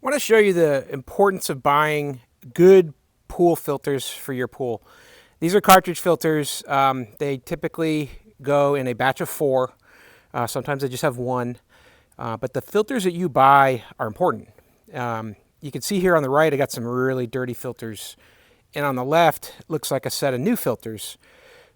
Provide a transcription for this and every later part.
I want to show you the importance of buying good pool filters for your pool. These are cartridge filters. They typically go in a batch of 4. Sometimes they just have 1. But the filters that you buy are important. You can see here on the right, I got some really dirty filters. And on the left, it looks like a set of new filters.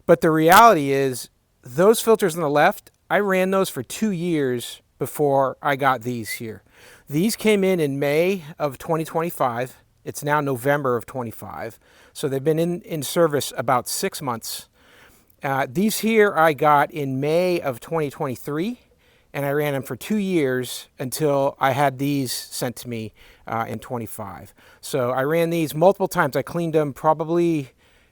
But the reality is, those filters on the left, I ran those for 2 years before I got these here. These came in May of 2025. It's now November of 25. So they've been in service about 6 months. These here I got in May of 2023, and I ran them for 2 years until I had these sent to me in 25. So I ran these multiple times. I cleaned them probably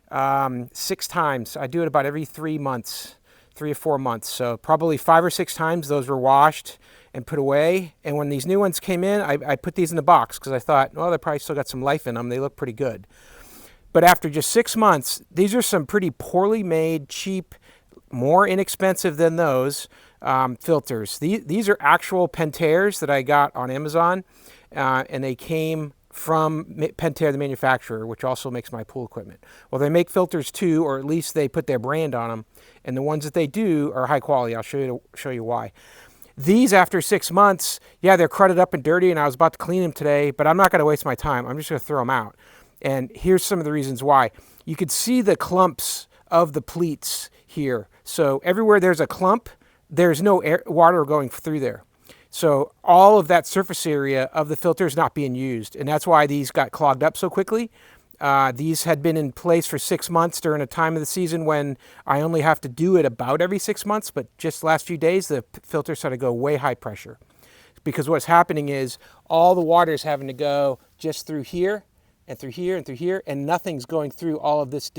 6 times. I do it about every 3 months, 3 or 4 months. So probably 5 or 6 times those were washed and put away. And when these new ones came in, I put these in the box because I thought, well, they probably still got some life in them. They look pretty good. But after just 6 months, these are some pretty poorly made, cheap, more inexpensive than those filters. These are actual Pentairs that I got on Amazon, and they came from Pentair, the manufacturer, which also makes my pool equipment. Well, they make filters too, or at least they put their brand on them, and the ones that they do are high quality. I'll show you why. These, after 6 months, yeah, they're cruded up and dirty, and I was about to clean them today, but I'm not going to waste my time. I'm just going to throw them out. And here's some of the reasons why. You could see the clumps of the pleats here. So everywhere there's a clump, there's no water going through there. So all of that surface area of the filter is not being used, and that's why these got clogged up so quickly. These had been in place for 6 months during a time of the season when I only have to do it about every 6 months, but just the last few days, the filter started to go way high pressure. Because what's happening is all the water is having to go just through here, and through here, and through here, and nothing's going through all of this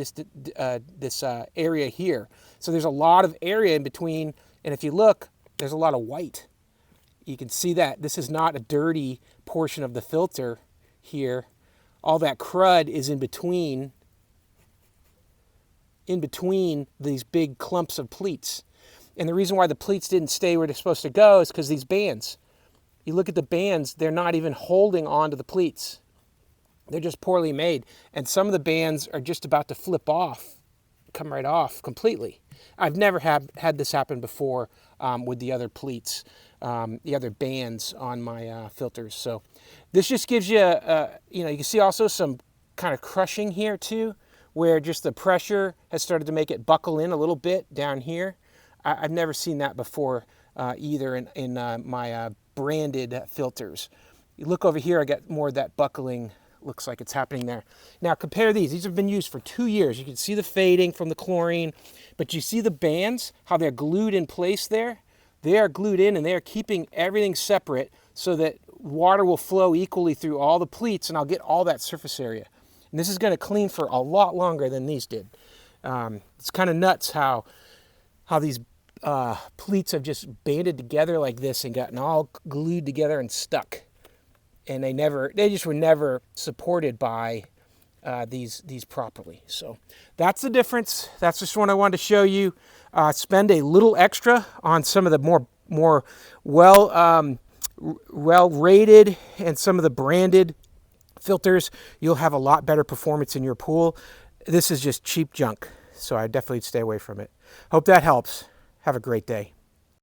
area here. So there's a lot of area in between, and if you look, there's a lot of white. You can see that this is not a dirty portion of the filter here. All that crud is in between these big clumps of pleats. And the reason why the pleats didn't stay where they're supposed to go is because these bands. You look at the bands, they're not even holding on to the pleats. They're just poorly made. And some of the bands are just about to flip off, come right off completely. I've never had this happen before with the other pleats, the other bands on my filters. So this just gives you, you can see also some kind of crushing here too, where just the pressure has started to make it buckle in a little bit down here. I've never seen that before either in my branded filters. You look over here, I got more of that buckling. Looks like it's happening there. Now compare these. These have been used for 2 years. You can see the fading from the chlorine, but you see the bands, how they're glued in place there? They are glued in, and they are keeping everything separate so that water will flow equally through all the pleats, and I'll get all that surface area. And this is going to clean for a lot longer than these did. It's kind of nuts how these pleats have just banded together like this and gotten all glued together and stuck. And they just were never supported by these properly. So that's the difference. That's just one I wanted to show you. Spend a little extra on some of the more well rated and some of the branded filters. You'll have a lot better performance in your pool. This is just cheap junk, so I definitely stay away from it. Hope that helps. Have a great day.